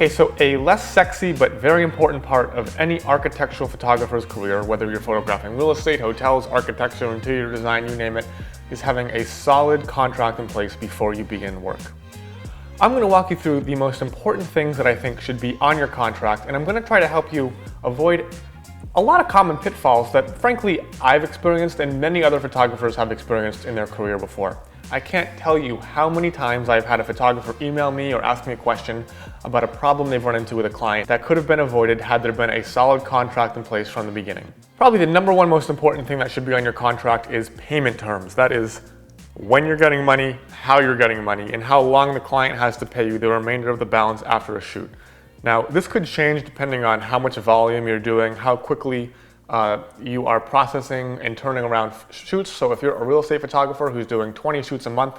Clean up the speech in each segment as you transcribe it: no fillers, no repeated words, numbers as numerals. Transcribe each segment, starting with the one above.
Okay, so a less sexy but very important part of any architectural photographer's career, whether you're photographing real estate, hotels, architecture, interior design, you name it, is having a solid contract in place before you begin work. I'm going to walk you through the most important things that I think should be on your contract, and I'm going to try to help you avoid a lot of common pitfalls that, frankly, I've experienced and many other photographers have experienced in their career before. I can't tell you how many times I've had a photographer email me or ask me a question about a problem they've run into with a client that could have been avoided had there been a solid contract in place from the beginning. Probably the number one most important thing that should be on your contract is payment terms. That is, when you're getting money, how you're getting money, and how long the client has to pay you the remainder of the balance after a shoot. Now, this could change depending on how much volume you're doing, how quickly you are processing and turning around shoots. So if you're a real estate photographer who's doing 20 shoots a month,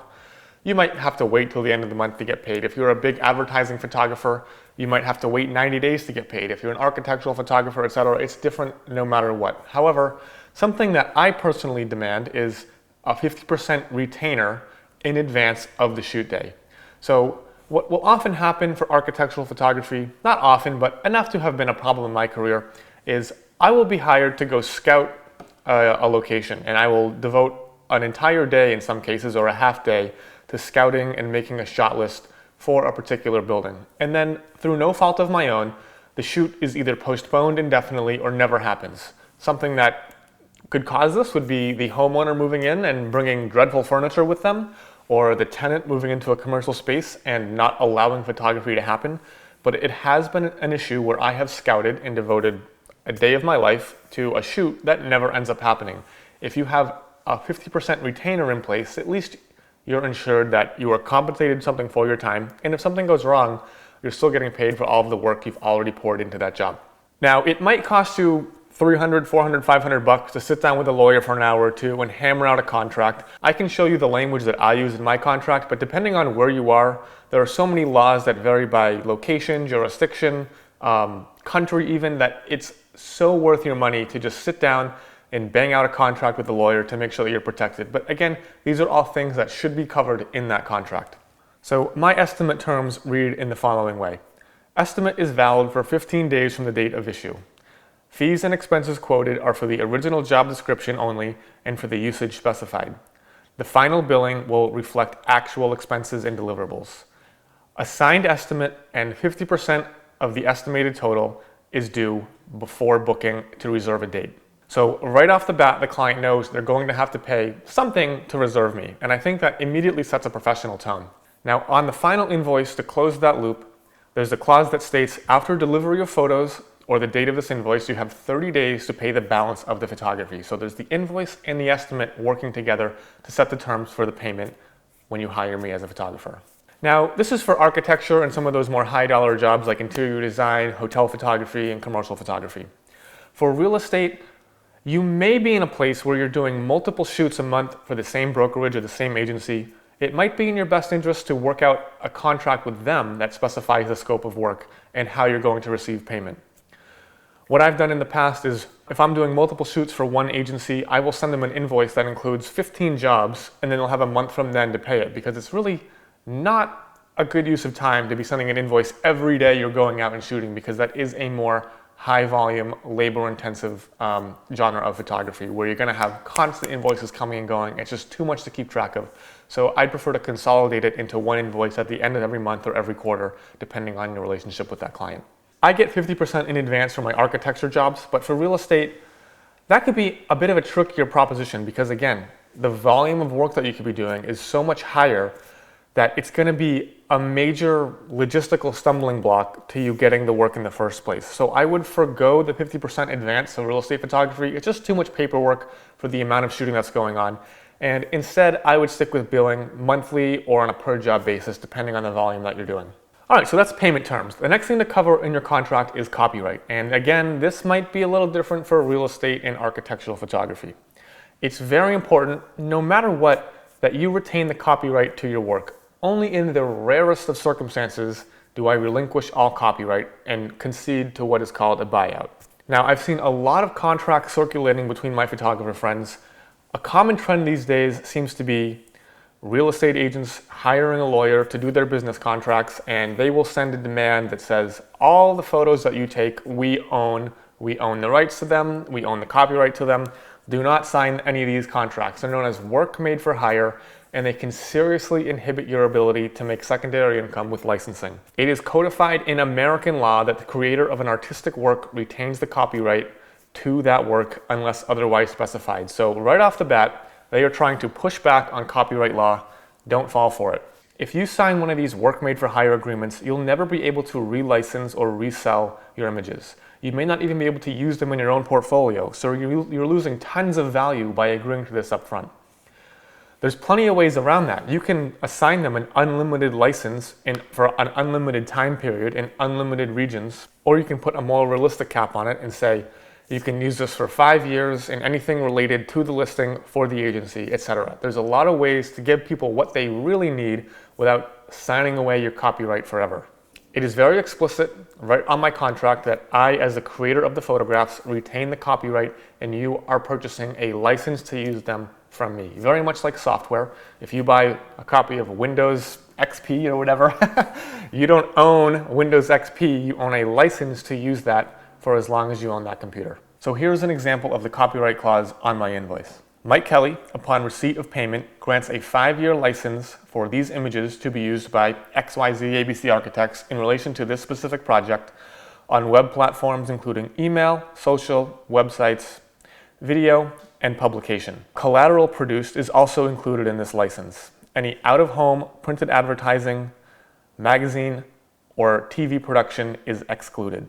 you might have to wait till the end of the month to get paid. If you're a big advertising photographer, you might have to wait 90 days to get paid. If you're an architectural photographer, etc., it's different no matter what. However, something that I personally demand is a 50% retainer in advance of the shoot day. So what will often happen for architectural photography, not often, but enough to have been a problem in my career, is I will be hired to go scout a location, and I will devote an entire day in some cases, or a half day, to scouting and making a shot list for a particular building. And then, through no fault of my own, the shoot is either postponed indefinitely or never happens. Something that could cause this would be the homeowner moving in and bringing dreadful furniture with them, or the tenant moving into a commercial space and not allowing photography to happen. But it has been an issue where I have scouted and devoted a day of my life to a shoot that never ends up happening. If you have a 50% retainer in place, at least you're ensured that you are compensated something for your time, and if something goes wrong, you're still getting paid for all of the work you've already poured into that job. Now, it might cost you $300, $400, $500 to sit down with a lawyer for an hour or two and hammer out a contract. I can show you the language that I use in my contract, but depending on where you are, there are so many laws that vary by location, jurisdiction, country even, that it's so worth your money to just sit down and bang out a contract with a lawyer to make sure that you're protected. But again, these are all things that should be covered in that contract. So my estimate terms read in the following way. Estimate is valid for 15 days from the date of issue. Fees and expenses quoted are for the original job description only and for the usage specified. The final billing will reflect actual expenses and deliverables. A signed estimate and 50% of the estimated total is due before booking to reserve a date. So right off the bat, the client knows they're going to have to pay something to reserve me, and I think that immediately sets a professional tone. Now, on the final invoice to close that loop, there's a clause that states after delivery of photos or the date of this invoice, you have 30 days to pay the balance of the photography. So there's the invoice and the estimate working together to set the terms for the payment when you hire me as a photographer. Now, this is for architecture and some of those more high-dollar jobs like interior design, hotel photography, and commercial photography. For real estate, you may be in a place where you're doing multiple shoots a month for the same brokerage or the same agency. It might be in your best interest to work out a contract with them that specifies the scope of work and how you're going to receive payment. What I've done in the past is, if I'm doing multiple shoots for one agency, I will send them an invoice that includes 15 jobs, and then they'll have a month from then to pay it, because it's really not a good use of time to be sending an invoice every day you're going out and shooting, because that is a more high volume, labor intensive genre of photography where you're going to have constant invoices coming and going. It's just too much to keep track of. So I'd prefer to consolidate it into one invoice at the end of every month or every quarter, depending on your relationship with that client. I get 50% in advance for my architecture jobs, but for real estate, that could be a bit of a trickier proposition, because again, the volume of work that you could be doing is so much higher that it's going to be a major logistical stumbling block to you getting the work in the first place. So I would forgo the 50% advance of real estate photography. It's just too much paperwork for the amount of shooting that's going on. And instead, I would stick with billing monthly or on a per job basis, depending on the volume that you're doing. All right, so that's payment terms. The next thing to cover in your contract is copyright. And again, this might be a little different for real estate and architectural photography. It's very important, no matter what, that you retain the copyright to your work. Only in the rarest of circumstances do I relinquish all copyright and concede to what is called a buyout. Now, I've seen a lot of contracts circulating between my photographer friends. A common trend these days seems to be real estate agents hiring a lawyer to do their business contracts, and they will send a demand that says, all the photos that you take, we own the rights to them, we own the copyright to them. Do not sign any of these contracts. They're known as work made for hire, and they can seriously inhibit your ability to make secondary income with licensing. It is codified in American law that the creator of an artistic work retains the copyright to that work unless otherwise specified. So right off the bat, they are trying to push back on copyright law. Don't fall for it. If you sign one of these work made for hire agreements, you'll never be able to relicense or resell your images. You may not even be able to use them in your own portfolio, so you're losing tons of value by agreeing to this up front. There's plenty of ways around that. You can assign them an unlimited license for an unlimited time period in unlimited regions, or you can put a more realistic cap on it and say, you can use this for 5 years in anything related to the listing for the agency, etc. There's a lot of ways to give people what they really need without signing away your copyright forever. It is very explicit right on my contract that I, as the creator of the photographs, retain the copyright and you are purchasing a license to use them from me. Very much like software. If you buy a copy of Windows XP or whatever, you don't own Windows XP, you own a license to use that for as long as you own that computer. So here's an example of the copyright clause on my invoice. Mike Kelly, upon receipt of payment, grants a 5-year license for these images to be used by XYZ ABC Architects in relation to this specific project on web platforms including email, social, websites, video, and publication. Collateral produced is also included in this license. Any out-of-home printed advertising, magazine, or TV production is excluded.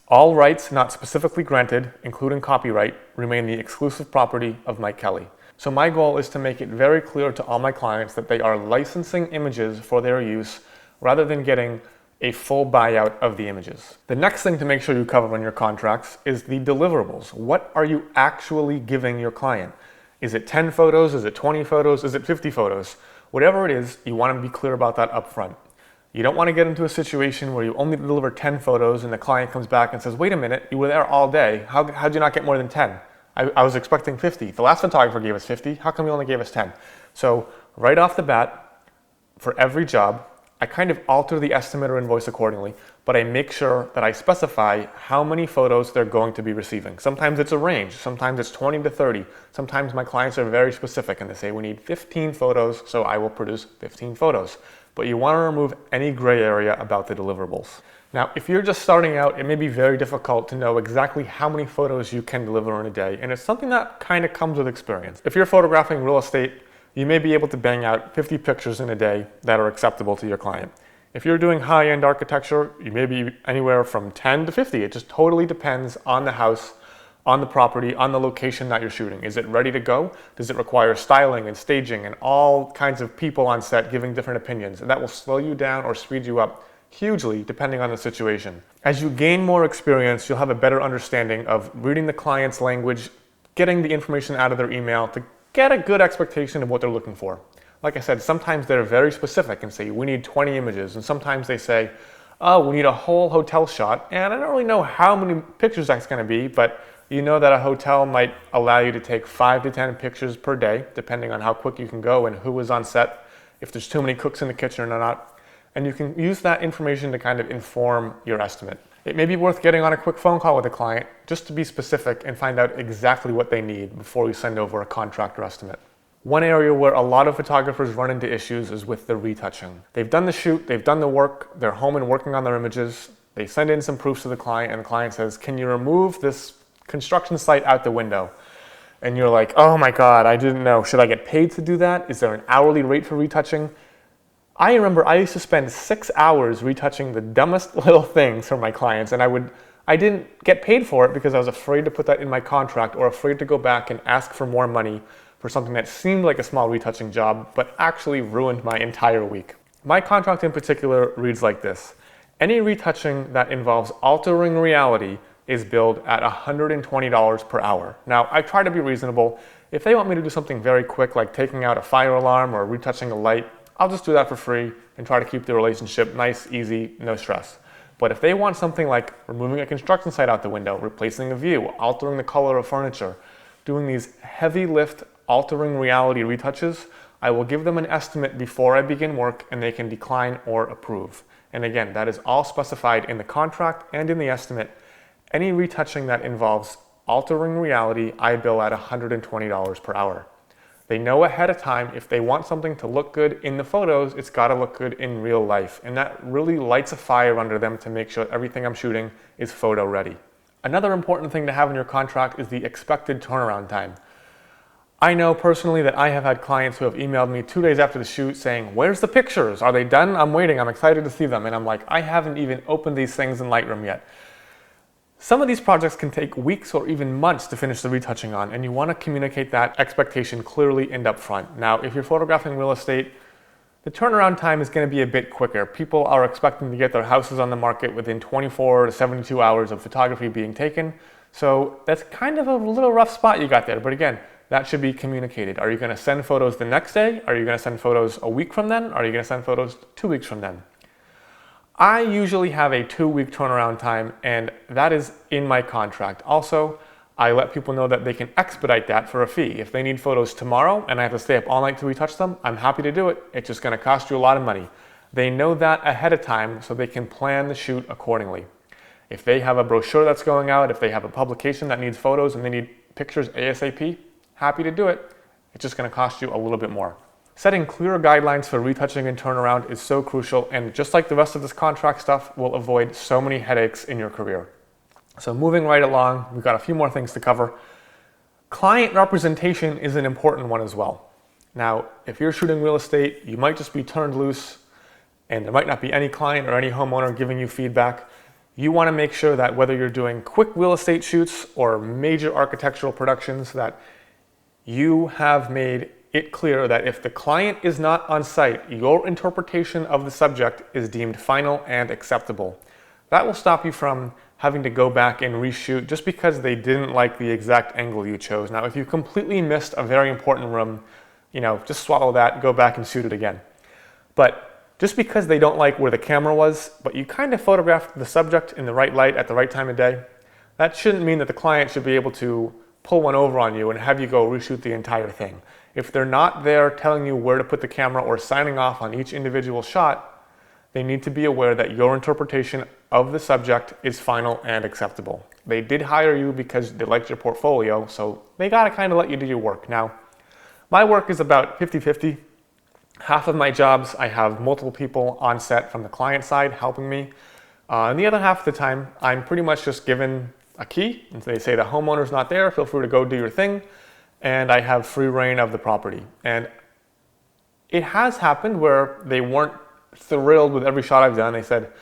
All rights not specifically granted, including copyright, remain the exclusive property of Mike Kelly. So my goal is to make it very clear to all my clients that they are licensing images for their use rather than getting a full buyout of the images. The next thing to make sure you cover in your contracts is the deliverables. What are you actually giving your client? Is it 10 photos? Is it 20 photos? Is it 50 photos? Whatever it is, you want to be clear about that up front. You don't want to get into a situation where you only deliver 10 photos and the client comes back and says, wait a minute, you were there all day. How'd you not get more than 10? I was expecting 50. The last photographer gave us 50. How come you only gave us 10? So right off the bat, for every job, I kind of alter the estimate or invoice accordingly, but I make sure that I specify how many photos they're going to be receiving. Sometimes it's a range. Sometimes it's 20 to 30. Sometimes my clients are very specific and they say, we need 15 photos, so I will produce 15 photos. But you want to remove any gray area about the deliverables. Now, if you're just starting out, it may be very difficult to know exactly how many photos you can deliver in a day, and it's something that kind of comes with experience. If you're photographing real estate, you may be able to bang out 50 pictures in a day that are acceptable to your client. If you're doing high-end architecture, you may be anywhere from 10 to 50. It just totally depends on the house, on the property, on the location that you're shooting. Is it ready to go? Does it require styling and staging and all kinds of people on set giving different opinions? And that will slow you down or speed you up hugely depending on the situation. As you gain more experience, you'll have a better understanding of reading the client's language, getting the information out of their email to get a good expectation of what they're looking for. Like I said, sometimes they're very specific and say, we need 20 images. And sometimes they say, oh, we need a whole hotel shot. And I don't really know how many pictures that's going to be, but you know that a hotel might allow you to take 5 to 10 pictures per day, depending on how quick you can go and who is on set, if there's too many cooks in the kitchen or not. And you can use that information to kind of inform your estimate. It may be worth getting on a quick phone call with a client just to be specific and find out exactly what they need before you send over a contract or estimate. One area where a lot of photographers run into issues is with the retouching. They've done the shoot, they've done the work, they're home and working on their images, they send in some proofs to the client and the client says, can you remove this construction site out the window? And you're like, oh my God, I didn't know. Should I get paid to do that? Is there an hourly rate for retouching? I remember I used to spend 6 hours retouching the dumbest little things for my clients, and I didn't get paid for it because I was afraid to put that in my contract or afraid to go back and ask for more money for something that seemed like a small retouching job, but actually ruined my entire week. My contract in particular reads like this. Any retouching that involves altering reality is billed at $120 per hour. Now, I try to be reasonable. If they want me to do something very quick, like taking out a fire alarm or retouching a light, I'll just do that for free and try to keep the relationship nice, easy, no stress. But if they want something like removing a construction site out the window, replacing a view, altering the color of furniture, doing these heavy lift, altering reality retouches, I will give them an estimate before I begin work, and they can decline or approve. And again, that is all specified in the contract and in the estimate. Any retouching that involves altering reality, I bill at $120 per hour. They know ahead of time if they want something to look good in the photos, it's got to look good in real life. And that really lights a fire under them to make sure everything I'm shooting is photo ready. Another important thing to have in your contract is the expected turnaround time. I know personally that I have had clients who have emailed me 2 days after the shoot saying, "Where's the pictures? Are they done? I'm waiting. I'm excited to see them." And I'm like, I haven't even opened these things in Lightroom yet. Some of these projects can take weeks or even months to finish the retouching on, and you want to communicate that expectation clearly and upfront. Now, if you're photographing real estate, the turnaround time is going to be a bit quicker. People are expecting to get their houses on the market within 24 to 72 hours of photography being taken. So that's kind of a little rough spot you got there. But again, that should be communicated. Are you going to send photos the next day? Are you going to send photos a week from then? Are you going to send photos 2 weeks from then? I usually have a 2-week turnaround time, and that is in my contract. Also, I let people know that they can expedite that for a fee. If they need photos tomorrow and I have to stay up all night to retouch them, I'm happy to do it. It's just going to cost you a lot of money. They know that ahead of time so they can plan the shoot accordingly. If they have a brochure that's going out, if they have a publication that needs photos and they need pictures ASAP, happy to do it. It's just going to cost you a little bit more. Setting clear guidelines for retouching and turnaround is so crucial, and just like the rest of this contract stuff, will avoid so many headaches in your career. So moving right along, we've got a few more things to cover. Client representation is an important one as well. Now, if you're shooting real estate, you might just be turned loose and there might not be any client or any homeowner giving you feedback. You want to make sure that whether you're doing quick real estate shoots or major architectural productions, that you have made it clear that if the client is not on site, your interpretation of the subject is deemed final and acceptable. That will stop you from having to go back and reshoot just because they didn't like the exact angle you chose. Now, if you completely missed a very important room, just swallow that, go back and shoot it again. But just because they don't like where the camera was, but you kind of photographed the subject in the right light at the right time of day, that shouldn't mean that the client should be able to pull one over on you and have you go reshoot the entire thing. If they're not there telling you where to put the camera or signing off on each individual shot, they need to be aware that your interpretation of the subject is final and acceptable. They did hire you because they liked your portfolio, so they gotta kind of let you do your work. Now, my work is about 50-50. Half of my jobs, I have multiple people on set from the client side helping me. And the other half of the time, I'm pretty much just given a key, and they say the homeowner's not there, feel free to go do your thing, and I have free reign of the property. And it has happened where they weren't thrilled with every shot I've done. They said,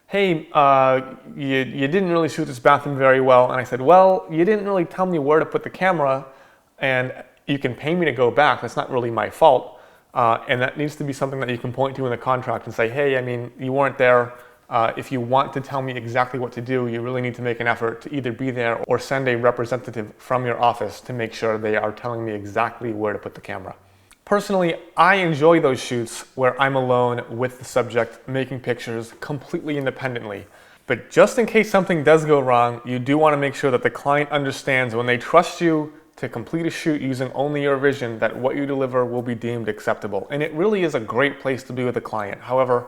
"Hey, you didn't really shoot this bathroom very well." And I said, "Well, you didn't really tell me where to put the camera, and you can pay me to go back. That's not really my fault." And that needs to be something that you can point to in the contract and say, "Hey, you weren't there. If you want to tell me exactly what to do, you really need to make an effort to either be there or send a representative from your office to make sure they are telling me exactly where to put the camera." Personally, I enjoy those shoots where I'm alone with the subject making pictures completely independently. But just in case something does go wrong, you do want to make sure that the client understands when they trust you to complete a shoot using only your vision, that what you deliver will be deemed acceptable. And it really is a great place to be with a client. However,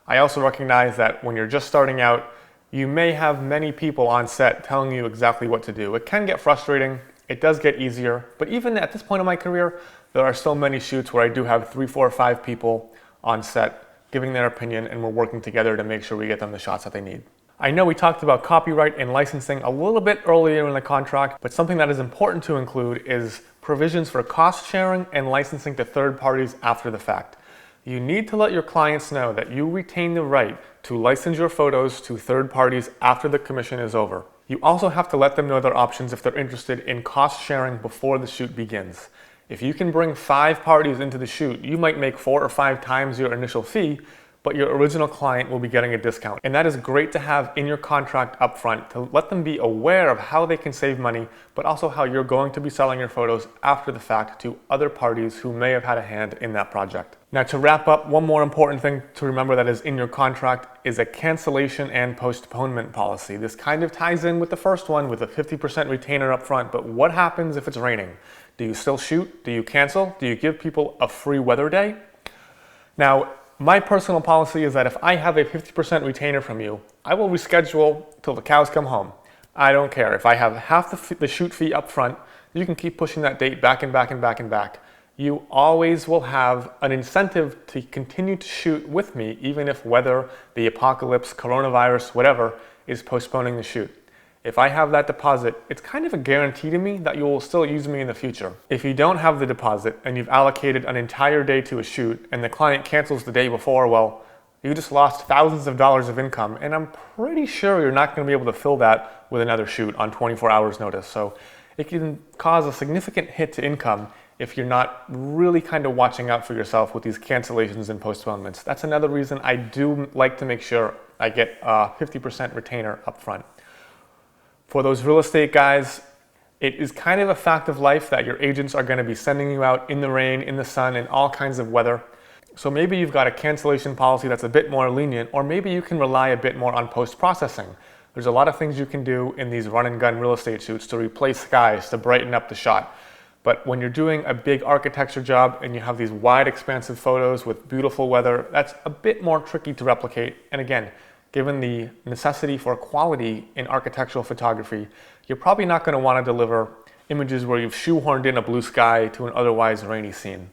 I also recognize that when you're just starting out, you may have many people on set telling you exactly what to do. It can get frustrating. It does get easier. But even at this point in my career, there are so many shoots where I do have 3, 4, 5 people on set giving their opinion, and we're working together to make sure we get them the shots that they need. I know we talked about copyright and licensing a little bit earlier in the contract, but something that is important to include is provisions for cost sharing and licensing to third parties after the fact. You need to let your clients know that you retain the right to license your photos to third parties after the commission is over. You also have to let them know their options if they're interested in cost sharing before the shoot begins. If you can bring 5 parties into the shoot, you might make 4 or 5 times your initial fee, but your original client will be getting a discount. And that is great to have in your contract upfront to let them be aware of how they can save money, but also how you're going to be selling your photos after the fact to other parties who may have had a hand in that project. Now, to wrap up, one more important thing to remember that is in your contract is a cancellation and postponement policy. This kind of ties in with the first one with a 50% retainer up front, but what happens if it's raining? Do you still shoot? Do you cancel? Do you give people a free weather day? Now, my personal policy is that if I have a 50% retainer from you, I will reschedule till the cows come home. I don't care. If I have half the shoot fee up front, you can keep pushing that date back and back and back and back. You always will have an incentive to continue to shoot with me, even if weather, the apocalypse, coronavirus, whatever, is postponing the shoot. If I have that deposit, it's kind of a guarantee to me that you will still use me in the future. If you don't have the deposit and you've allocated an entire day to a shoot and the client cancels the day before, well, you just lost thousands of dollars of income, and I'm pretty sure you're not going to be able to fill that with another shoot on 24 hours notice. So it can cause a significant hit to income if you're not really kind of watching out for yourself with these cancellations and postponements. That's another reason I do like to make sure I get a 50% retainer up front. For those real estate guys, it is kind of a fact of life that your agents are going to be sending you out in the rain, in the sun, in all kinds of weather. So maybe you've got a cancellation policy that's a bit more lenient, or maybe you can rely a bit more on post-processing. There's a lot of things you can do in these run and gun real estate shoots to replace skies, to brighten up the shot. But when you're doing a big architecture job and you have these wide, expansive photos with beautiful weather, that's a bit more tricky to replicate. And again, given the necessity for quality in architectural photography, you're probably not going to want to deliver images where you've shoehorned in a blue sky to an otherwise rainy scene.